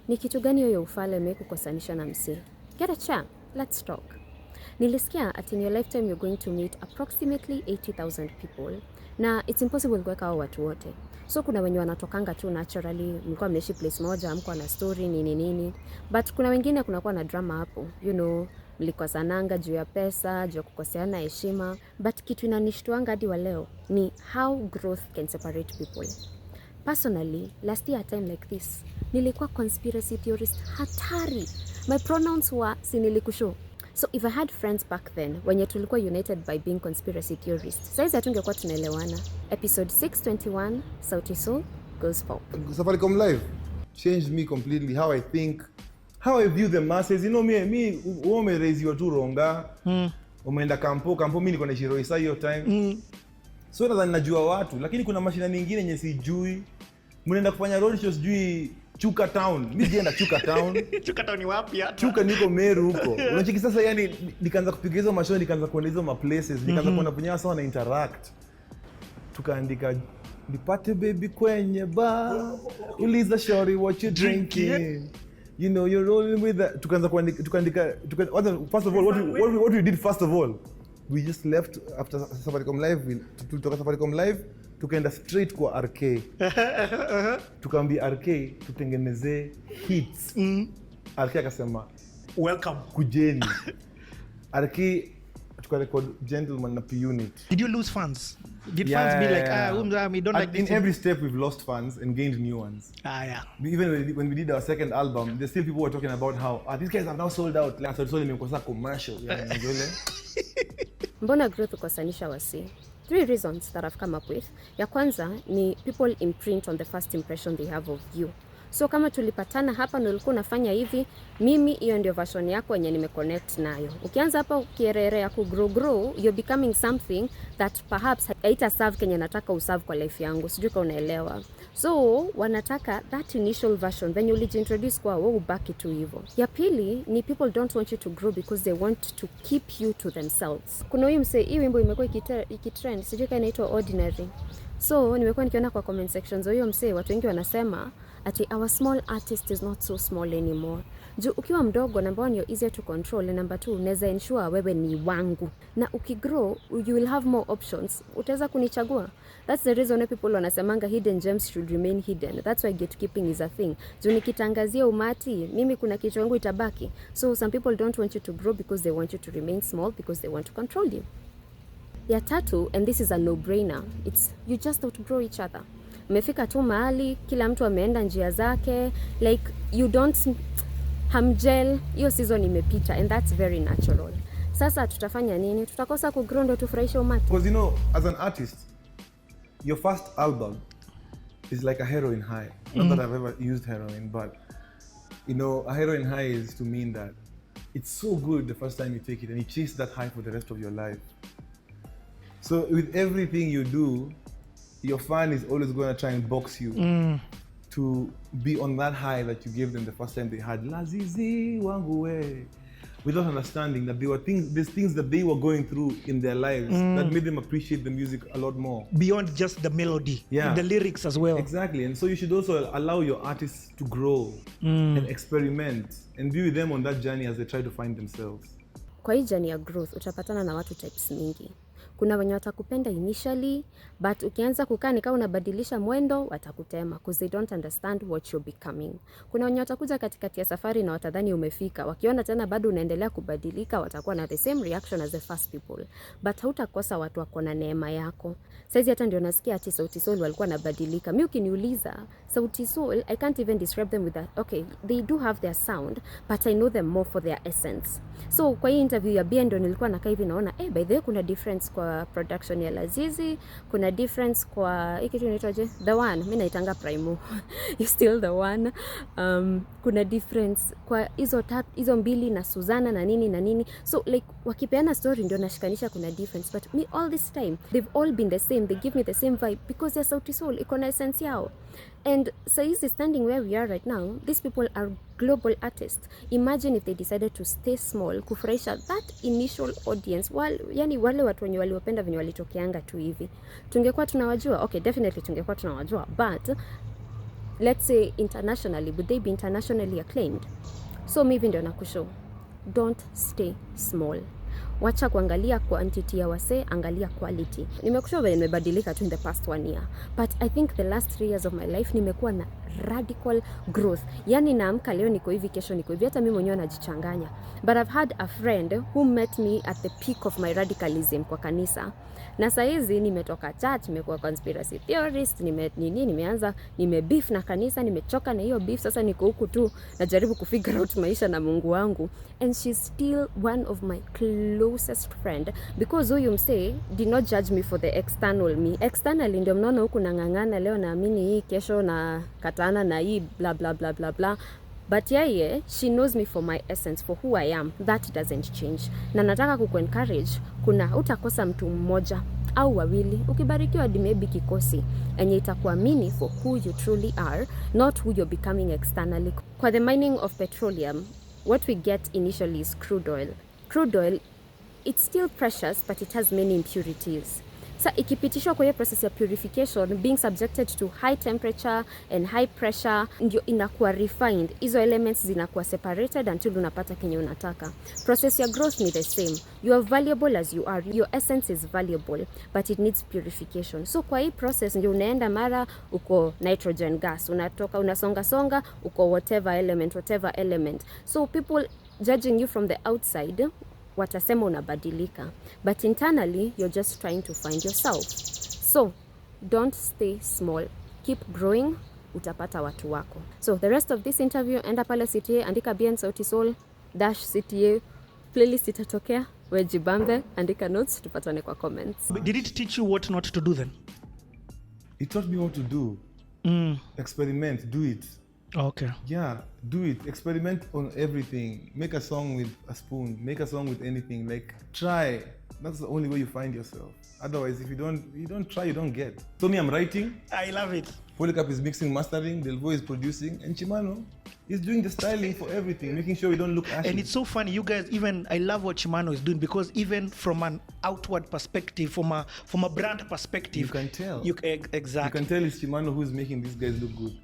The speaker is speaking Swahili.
Ni kitu gani hiyo ufala imekukosanisha na msee? Get a chair, let's talk. Nilisikia at in your lifetime you're going to meet approximately 80,000 people. Na it's impossible kuweka hao watu wote. So kuna wenye wanatokanga tu naturally, mlikuwa mnaishi place moja, mko na story nini. But kuna wengine kunakuwa na drama hapo. You know, mlikosananga juu ya pesa, juu ya kukoseana heshima. But kitu inanishtuanga hadi wa leo ni how growth can separate people. Personally, last year a time like this, nilikuwa conspiracy theorist hatari. My pronouns were sinilikusho. So if I had friends back then, wenye tulikuwa united by being conspiracy theorists, saizi hatungekuwa tunaelewana. Episode 621, Sauti Sol goes pop. Safaricom Live changed me completely, how I think, how I view the masses. You know me raise you tu ronga. Umeenda kampo, mimi niko na Shiroisa hiyo time. So nadhani najua watu, lakini kuna mashina mengine yenye sijui. Mnaenda kufanya road shows sijui Chuka Town. Mimi sienda Chuka Town. Chuka Town ni wapi hata? Chuka niko Meru huko. Unachiki sasa, yani nikaanza kupiga hizo mashow, nikaanza kuenda hizo places, nikaanza kuona penye watu wana interact. Tukaandika nipate baby kwenye bar. Uliza shorty what you drinking. You know you're rolling with that. Tukaanza tukaandika first of all what we did first of all. We just left after Safaricom Live. Tulitoka Safaricom Live tukaenda straight kwa RK. Tukaambia RK tutengeneze hits. RK akasema welcome kujeni. RK tukarecord Gentleman na P Unit. Did you lose fans? Did fans be like we don't like this? In every step we've lost fans and gained new ones. Yeah. Even when we did our second album, there's still people were talking about how these guys have now sold out. Like so nimekosa commercial. Mbona growth ukosanisha wasi? 3 reasons that I've come up with. Ya kwanza ni people imprint on the first impression they have of you. So kama tulipatana hapa na ulikuwa unafanya hivi, mimi hiyo ndio version yako yenye nimeconnect nayo. Ukianza hapa ukierelea grow, you're becoming something that perhaps haita serve kenye nataka userve kwa life yangu. Sijui kama unaelewa. So wanataka that initial version when you introduce kwa wewe ubaki tu hivyo. Ya pili ni people don't want you to grow because they want to keep you to themselves. Kuna huyu msee, hii wimbo imekuwa ikitrend, sijui kama inaitwa Ordinary. So nimekuwa nikiona kwa comment sections huyo msee, watu wengi wanasema ati our small artist is not so small anymore. Juu ukiwa mdogo, number 1 you're easier to control, and number 2 unaweza ensure wewe ni wangu. Na ukigrow you will have more options. Utaweza kunichagua. That's the reason people wanasemanga hidden gems should remain hidden. That's why gatekeeping is a thing. Juu nikitangazia umati, mimi kuna kitu yangu itabaki. So some people don't want you to grow because they want you to remain small because they want to control you. Ya tatu, and this is a no-brainer, it's you just outgrow each other. Mmefika tu mahali, kila mtu ameenda njia zake, like you don't hamgel, hiyo season imepita, and that's very natural. Sasa tutafanya nini? Tutakosa kugrow ndo tufurahishe umati. Because you know, as an artist, your first album is like a heroin high. Not that I've ever used heroin, but you know, a heroin high is to mean that it's so good the first time you take it and you chase that high for the rest of your life. So with everything you do, your fan is always going to try and box you to be on that high that you gave them the first time they had Lazizi wangu we, without understanding that there's things that they were going through in their lives that made them appreciate the music a lot more. Beyond just the melody, the lyrics as well. Exactly, and so you should also allow your artists to grow and experiment and be with them on that journey as they try to find themselves. Kwa hii journey ya growth utapatana na watu types mingi. Kuna wenye watakupenda initially, but ukianza kukaa ni kama unabadilisha mwendo, watakutema because they don't understand what you're becoming. Kuna wenye watakuja katikati ya safari na watadhani umefika. Wakiona tena bado unaendelea kubadilika, watakuwa na the same reaction as the first people. But hautakosa watu wako na neema yako. Saizi hata ndio nasikia ati Sauti Sol walikuwa nabadilika. Mimi ukiniuliza, Sauti Sol, I can't even describe them with that. Okay, they do have their sound, but I know them more for their essence. So kwa hii interview ya Biendo nilikuwa nakaa hivi naona, by the way kuna difference kwa production ya Lazizi, kuna difference kwa hiki kitu inaitwaje, the one, mimi naitanga Primo you still the one. Kuna difference kwa hizo mbili na Suzana na nini. So like wakipeana story ndio nashikanisha kuna difference, but me all this time they've all been the same, they give me the same vibe because ya Sauti Sol iko na essence yao. And so is standing where we are right now, these people are global artists. Imagine if they decided to stay small, kufurahisha that initial audience, yani wale watu wenye waliopenda venye walitokeanga tu hivi. Tungekuwa tunawajua? Okay, definitely tungekuwa tunawajua, but let's say internationally, would they be internationally acclaimed? So mi hivi ndio nakushow, don't stay small. Wacha kuangalia quantity ya wase, angalia quality. Nimekushow vile nimebadilika tu in the past 1 year, but I think the last 3 years of my life nimekuwa na radical growth. Yani naamka leo niko hivi, kesho niko hivi, hata mimi mwenyewe najichanganya. But I've had a friend who met me at the peak of my radicalism kwa kanisa. Na saizi nimetoka church, nimekuwa conspiracy theorist, nimebeef na kanisa, nimechoka na hiyo beef, sasa niko huku tu najaribu kufigure out maisha na Mungu wangu. And she's still one of my closest friend, because huyu msee did not judge me for the external me. Externally ndio mnaona huku nang'ang'ana, leo naamini hii, kesho na katana na hii, bla bla bla bla bla. But yeah, she knows me for my essence, for who I am. That doesn't change. Na nataka kuku-encourage, kuna utakosa mtu mmoja au wawili, ukibarikiwa hadi maybe kikosi, enye itakuamini for who you truly are, not who you're becoming externally. Kwa the mining of petroleum, what we get initially is crude oil. Crude oil, it's still precious, but it has many impurities. Sa ikipitishwa kwa hiyo process ya purification, being subjected to high temperature and high pressure, ndio inakuwa refined. Hizo elements zinakuwa separated until unapata kenye unataka. Process ya growth ni the same. You are valuable as you are. Your essence is valuable, but it needs purification. So kwa hii process ndio unaenda mara uko nitrogen gas, unatoka unasonga uko whatever element. So people judging you from the outside watasema unabadilika, but internally you're just trying to find yourself. So don't stay small, keep growing, utapata watu wako. So the rest of this interview, enda pale CTA, andika BN Sauti Sol -CTA, playlist itatokea, wejibambe, andika notes, tupatane kwa comments. Did it teach you what not to do then? It taught me what to do. Experiment, do it. Okay. Yeah, do it. Experiment on everything. Make a song with a spoon. Make a song with anything. Like, try. That's the only way you find yourself. Otherwise, if you don't try, you don't get. So me, I'm writing. I love it. Polycarp is mixing, mastering. Delvo is producing, and Chimano is doing the styling for everything, making sure we don't look ashy. And it's so funny, you guys. Even I love what Chimano is doing, because even from an outward perspective, from a brand perspective, you can tell. Exactly. You can tell it's Chimano who's making these guys look good.